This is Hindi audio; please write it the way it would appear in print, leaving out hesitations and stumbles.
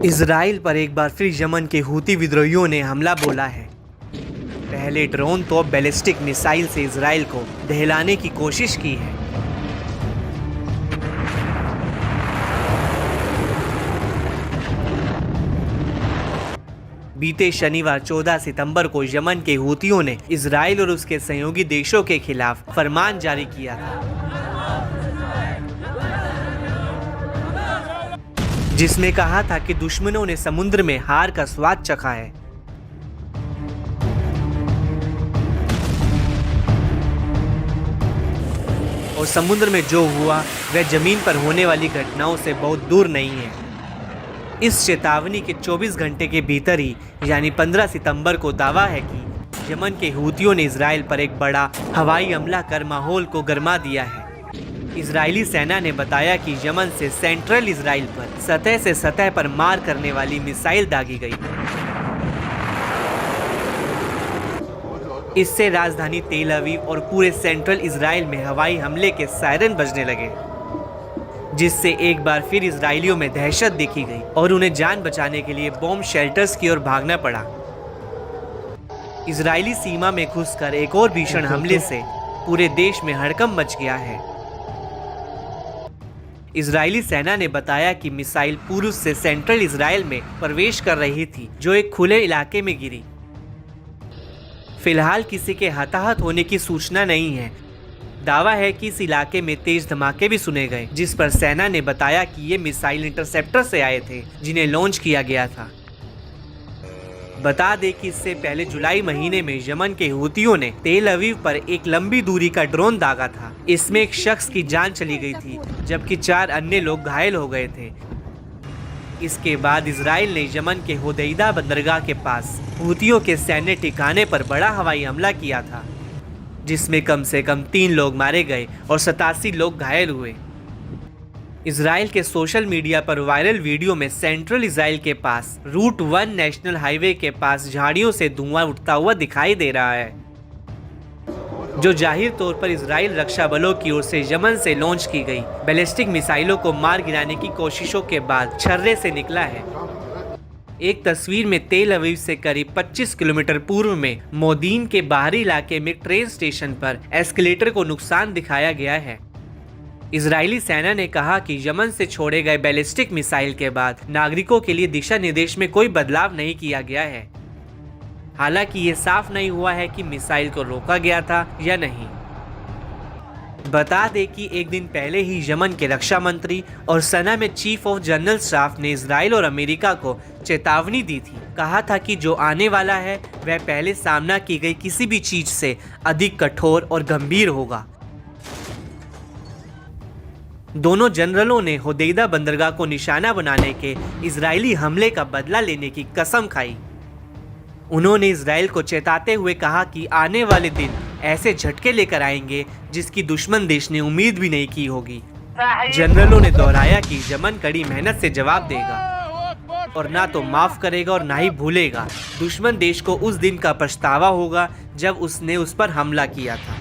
इजराइल पर एक बार फिर यमन के हूती विद्रोहियों ने हमला बोला है। पहले ड्रोन तो बैलिस्टिक मिसाइल से इजराइल को दहलाने की कोशिश की है। बीते शनिवार 14 सितंबर को यमन के हूतियों ने इजराइल और उसके सहयोगी देशों के खिलाफ फरमान जारी किया था, जिसमें कहा था कि दुश्मनों ने समुद्र में हार का स्वाद चखा है। और समुद्र में जो हुआ वह जमीन पर होने वाली घटनाओं से बहुत दूर नहीं है। इस चेतावनी के 24 घंटे के भीतर ही यानी 15 सितंबर को दावा है कि यमन के हूतियों ने इजराइल पर एक बड़ा हवाई हमला कर माहौल को गरमा दिया है। इजरायली सेना ने बताया कि यमन से सेंट्रल इजराइल पर सतह से सतह पर मार करने वाली मिसाइल दागी गई। इससे राजधानी तेल अवीव और पूरे सेंट्रल इजराइल में हवाई हमले के सायरन बजने लगे, जिससे एक बार फिर इजरायलियों में दहशत देखी गई और उन्हें जान बचाने के लिए बॉम्ब शेल्टर्स की ओर भागना पड़ा। इजरायली सीमा में घुसकर एक और भीषण हमले से पूरे देश में हड़कंप मच गया है। इजरायली सेना ने बताया कि मिसाइल पूर्व से सेंट्रल इजराइल में प्रवेश कर रही थी, जो एक खुले इलाके में गिरी। फिलहाल किसी के हताहत होने की सूचना नहीं है। दावा है कि इस इलाके में तेज धमाके भी सुने गए, जिस पर सेना ने बताया कि ये मिसाइल इंटरसेप्टर से आए थे, जिन्हें लॉन्च किया गया था। बता दें कि इससे पहले जुलाई महीने में यमन के हूतियों ने तेल अवीव पर एक लंबी दूरी का ड्रोन दागा था। इसमें एक शख्स की जान चली गई थी, जबकि 4 अन्य लोग घायल हो गए थे। इसके बाद इजराइल ने यमन के होदैदा बंदरगाह के पास हूतियों के सैन्य ठिकाने पर बड़ा हवाई हमला किया था, जिसमें कम से कम 3 लोग मारे गए और 87 लोग घायल हुए। इजराइल के सोशल मीडिया पर वायरल वीडियो में सेंट्रल इजराइल के पास रूट 1 नेशनल हाईवे के पास झाड़ियों से धुआं उठता हुआ दिखाई दे रहा है, जो जाहिर तौर पर इजराइल रक्षा बलों की ओर से यमन से लॉन्च की गई बैलिस्टिक मिसाइलों को मार गिराने की कोशिशों के बाद छर्रे से निकला है। एक तस्वीर में तेल अवीव से करीब 25 किलोमीटर पूर्व में मोदीन के बाहरी इलाके में ट्रेन स्टेशन पर एस्केलेटर को नुकसान दिखाया गया है। इजरायली सेना ने कहा कि यमन से छोड़े गए बैलिस्टिक मिसाइल के बाद नागरिकों के लिए दिशा निर्देश में कोई बदलाव नहीं किया गया है। हालांकि ये साफ नहीं हुआ है कि मिसाइल को रोका गया था या नहीं। बता दें कि एक दिन पहले ही यमन के रक्षा मंत्री और सेना में चीफ ऑफ जनरल स्टाफ ने इजराइल और अमेरिका को चेतावनी दी थी। कहा था कि जो आने वाला है वह पहले सामना की गई किसी भी चीज से अधिक कठोर और गंभीर होगा। दोनों जनरलों ने होदैदा बंदरगाह को निशाना बनाने के इजरायली हमले का बदला लेने की कसम खाई। उन्होंने इजराइल को चेताते हुए कहा कि आने वाले दिन ऐसे झटके लेकर आएंगे जिसकी दुश्मन देश ने उम्मीद भी नहीं की होगी। जनरलों ने दोहराया कि यमन कड़ी मेहनत से जवाब देगा और ना तो माफ करेगा और ना ही भूलेगा। दुश्मन देश को उस दिन का पछतावा होगा जब उसने उस पर हमला किया था।